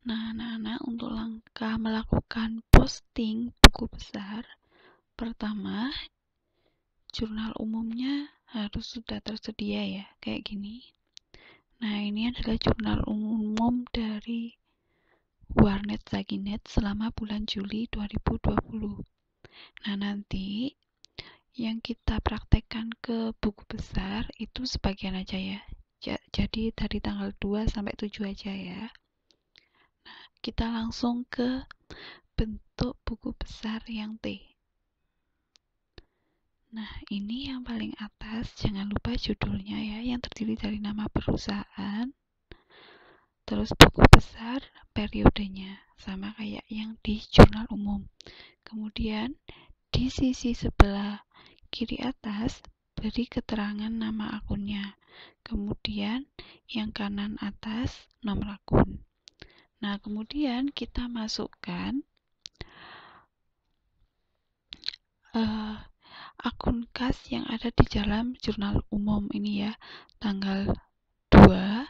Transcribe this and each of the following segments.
Nah, anak-anak, untuk langkah melakukan posting buku besar, pertama, jurnal umumnya harus sudah tersedia ya, kayak gini. Nah, ini adalah jurnal umum dari Warnet Zaginet selama bulan Juli 2020. Nah, nanti yang kita praktekkan ke buku besar itu sebagian aja ya. Jadi dari tanggal 2 sampai 7 aja ya. Nah, kita langsung ke bentuk buku besar yang T. Nah, ini yang paling atas, jangan lupa judulnya ya, yang terdiri dari nama perusahaan, terus buku besar, periodenya, sama kayak yang di jurnal umum. Kemudian, di sisi sebelah kiri atas, beri keterangan nama akunnya. Kemudian, yang kanan atas, nomor akun. Nah, kemudian kita masukkan akun kas yang ada di dalam jurnal umum ini ya, tanggal 2,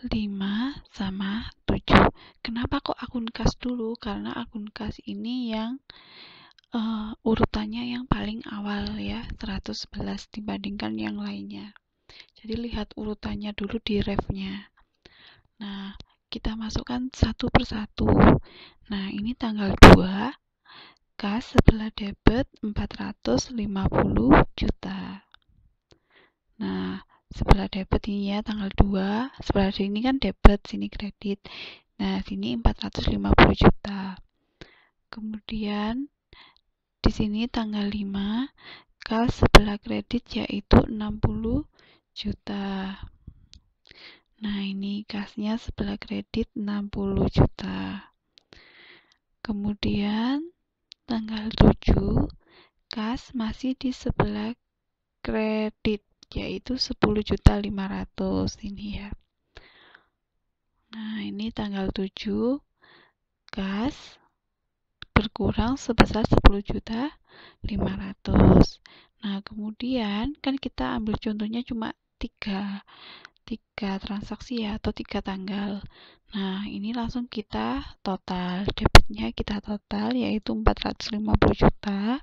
5, sama 7. Kenapa kok akun kas dulu? Karena akun kas ini yang urutannya yang paling awal ya, 111 dibandingkan yang lainnya. Jadi lihat urutannya dulu di refnya. Nah, kita masukkan satu persatu. Nah, ini tanggal 2, kas sebelah debit 450 juta. Nah, sebelah debit ini ya tanggal 2, sebelah sini kan debit, sini kredit. Nah, sini 450 juta. Kemudian di sini tanggal 5, kas sebelah kredit yaitu 60 juta. Nah, ini kasnya sebelah kredit 60 juta. Kemudian tanggal 7, kas masih di sebelah kredit yaitu 10.500.000 ini ya. Nah, ini tanggal 7, kas berkurang sebesar 10.500.000. Nah, kemudian kan kita ambil contohnya cuma 3 transaksi ya, atau 3 tanggal. Nah, ini langsung kita total, debitnya kita total yaitu 450 juta.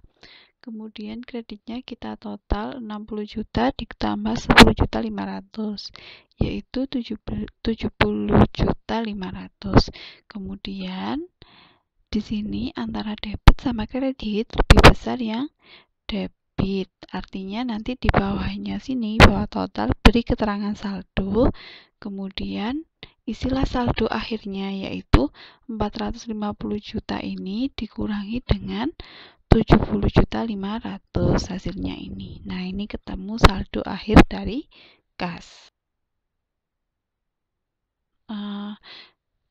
Kemudian kreditnya kita total 60 juta ditambah 10.500.000 yaitu 70.500.000. Kemudian di sini antara debit sama kredit lebih besar yang debit. Artinya nanti di bawahnya sini, bawah total, beri keterangan saldo, kemudian isilah saldo akhirnya yaitu 450 juta ini dikurangi dengan 70.500.000 hasilnya ini. Nah, ini ketemu saldo akhir dari kas.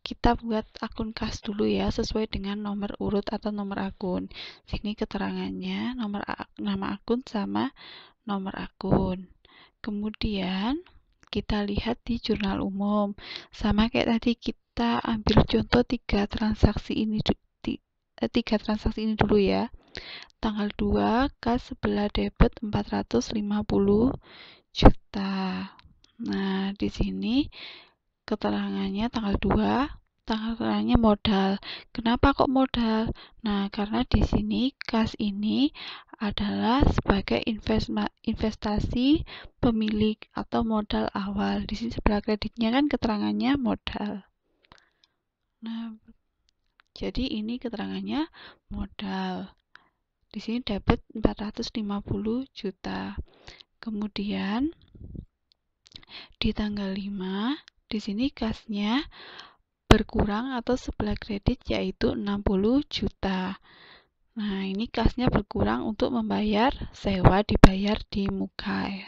Kita buat akun kas dulu ya, sesuai dengan nomor urut atau nomor akun. Sini keterangannya, nama akun sama nomor akun. Kemudian kita lihat di jurnal umum. Sama kayak tadi, kita ambil contoh 3 transaksi ini dulu ya. Tanggal 2, kas sebelah debit 450 juta. Nah, di sini keterangannya tanggal 2, keterangannya modal. Kenapa kok modal? Nah, karena di sini kas ini adalah sebagai investasi pemilik atau modal awal. Di sini sebelah kreditnya kan keterangannya modal. Nah, jadi ini keterangannya modal. Di sini debit 450 juta. Kemudian di tanggal 5, di sini kasnya berkurang atau sebelah kredit yaitu 60 juta. Nah, ini kasnya berkurang untuk membayar sewa, dibayar di muka ya.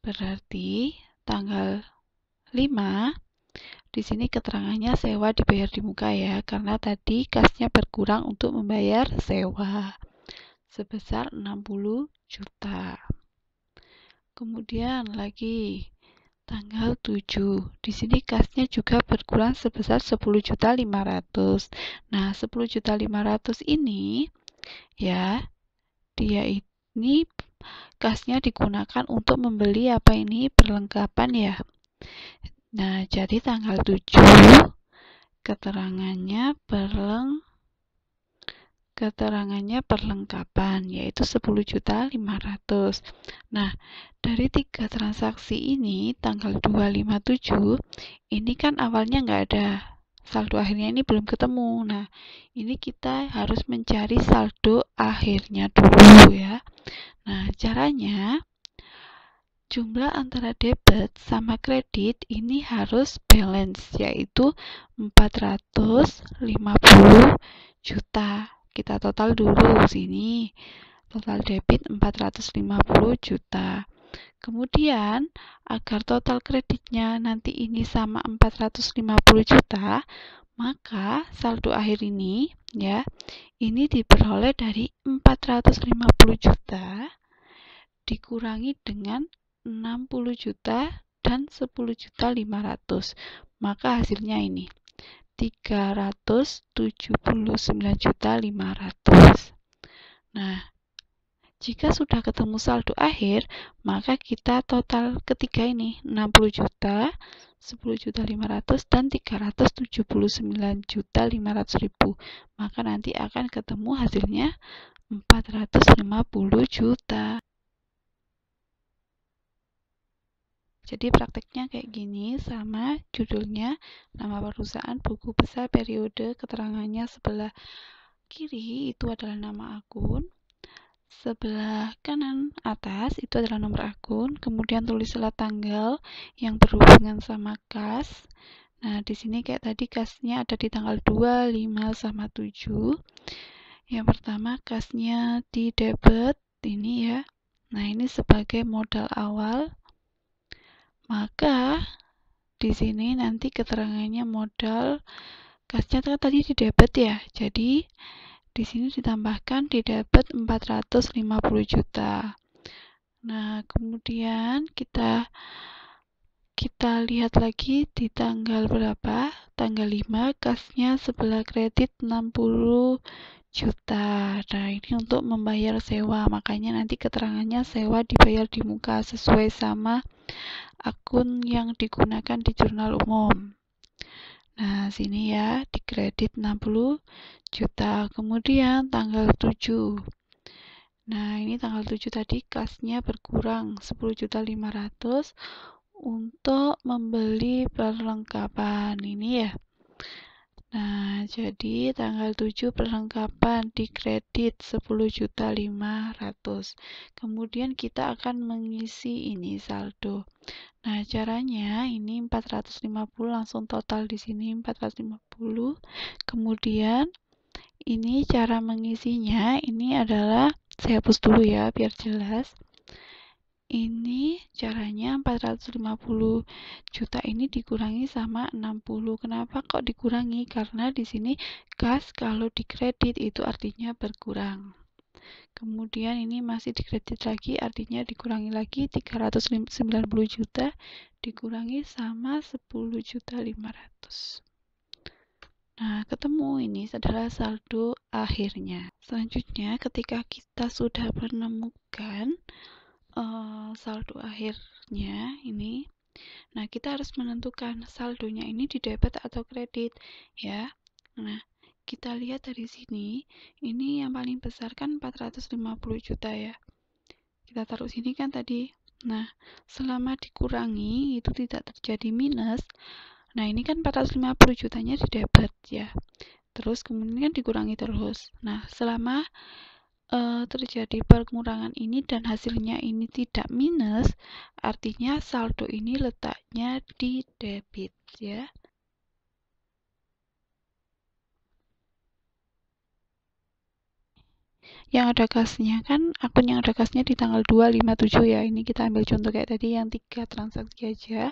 Berarti tanggal 5 di sini keterangannya sewa dibayar di muka ya, karena tadi kasnya berkurang untuk membayar sewa sebesar 60 juta. Kemudian lagi tanggal 7. Di sini kasnya juga berkurang sebesar 10.500.000. Nah, 10.500.000 ini ya, dia ini kasnya digunakan untuk membeli apa ini perlengkapan ya. Nah, jadi tanggal 7 keterangannya perlengkapan, yaitu 10.500.000. Nah, dari 3 transaksi ini, tanggal 257, ini kan awalnya nggak ada. Saldo akhirnya ini belum ketemu. Nah, ini kita harus mencari saldo akhirnya dulu ya. Nah, caranya jumlah antara debit sama kredit ini harus balance, yaitu 450 juta. Kita total dulu sini. Total debit 450 juta. Kemudian, agar total kreditnya nanti ini sama 450 juta, maka saldo akhir ini ya, ini diperoleh dari 450 juta dikurangi dengan 60 juta dan 10.500.000. Maka hasilnya ini 379.500.000. Nah, jika sudah ketemu saldo akhir, maka kita total ketiga ini 60 juta, 10.500.000 dan 379.500.000. Maka nanti akan ketemu hasilnya 450 juta. Jadi prakteknya kayak gini, sama judulnya, nama perusahaan, buku besar, periode, keterangannya sebelah kiri itu adalah nama akun, sebelah kanan atas itu adalah nomor akun, kemudian tulislah tanggal yang berhubungan sama kas. Nah, di sini kayak tadi kasnya ada di tanggal 2, 5, sama 7. Yang pertama kasnya di debit ini ya. Nah, ini sebagai modal awal. Maka di sini nanti keterangannya modal kasnya tadi di debit ya. Jadi di sini ditambahkan di debit 450 juta. Nah, kemudian kita lihat lagi di tanggal berapa? Tanggal 5 kasnya sebelah kredit 60 juta. Nah, ini untuk membayar sewa. Makanya nanti keterangannya sewa dibayar di muka sesuai sama akun yang digunakan di jurnal umum. Nah, sini ya, di kredit 60 juta. Kemudian tanggal 7. Nah, ini tanggal 7 tadi kasnya berkurang 10.500.000 untuk membeli perlengkapan. Ini ya. Nah, jadi tanggal 7 perlengkapan di kredit 10.500.000. Kemudian kita akan mengisi ini saldo. Nah, caranya ini 450 langsung total di sini 450. Kemudian ini cara mengisinya ini adalah saya hapus dulu ya biar jelas. Ini caranya 450 juta ini dikurangi sama 60. Kenapa kok dikurangi? Karena di sini kas kalau dikredit itu artinya berkurang. Kemudian ini masih dikredit lagi, artinya dikurangi lagi 390 juta dikurangi sama 10.500.000. Nah, ketemu ini adalah saldo akhirnya. Selanjutnya, ketika kita sudah menemukan saldo akhirnya ini, nah kita harus menentukan saldonya ini di debit atau kredit ya. Nah, kita lihat dari sini, ini yang paling besar kan 450 juta ya. Kita taruh sini kan tadi. Nah, selama dikurangi itu tidak terjadi minus. Nah, ini kan 450 jutanya di debit ya. Terus kemudian dikurangi terus. Nah, selama terjadi pengurangan ini dan hasilnya ini tidak minus, artinya saldo ini letaknya di debit ya. Yang ada kasnya kan akun yang ada kasnya di tanggal 257 ya. Ini kita ambil contoh kayak tadi yang 3 transaksi aja.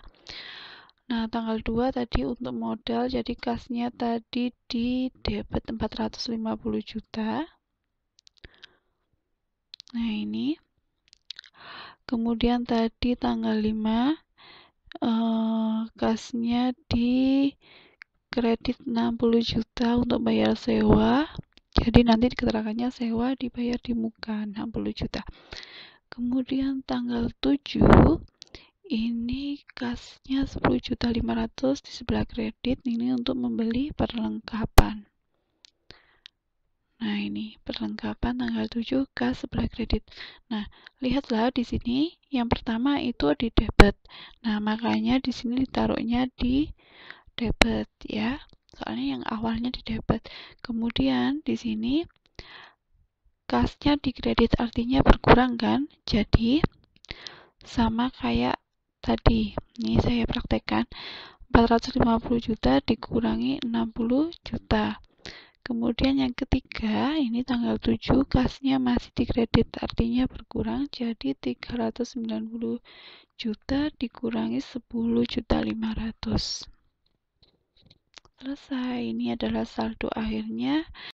Nah, tanggal 2 tadi untuk modal, jadi kasnya tadi di debit 450 juta. Nah, ini. Kemudian tadi tanggal 5 kasnya di kredit 60 juta untuk bayar sewa. Jadi nanti keterangannya sewa dibayar di muka 60 juta. Kemudian tanggal 7 ini kasnya 10.500.000 di sebelah kredit, ini untuk membeli perlengkapan. Nah, ini perlengkapan tanggal 7 kas sebelah kredit. Nah, lihatlah di sini yang pertama itu di debit. Nah, makanya di sini ditaruhnya di debit ya. Soalnya yang awalnya di debit. Kemudian di sini kasnya di kredit, artinya berkurang kan? Jadi sama kayak tadi. Ini saya praktekkan. 450 juta dikurangi 60 juta. Kemudian yang ketiga, ini tanggal 7 kasnya masih di kredit, artinya berkurang, jadi 390 juta dikurangi 10.500.000. Selesai, ini adalah saldo akhirnya.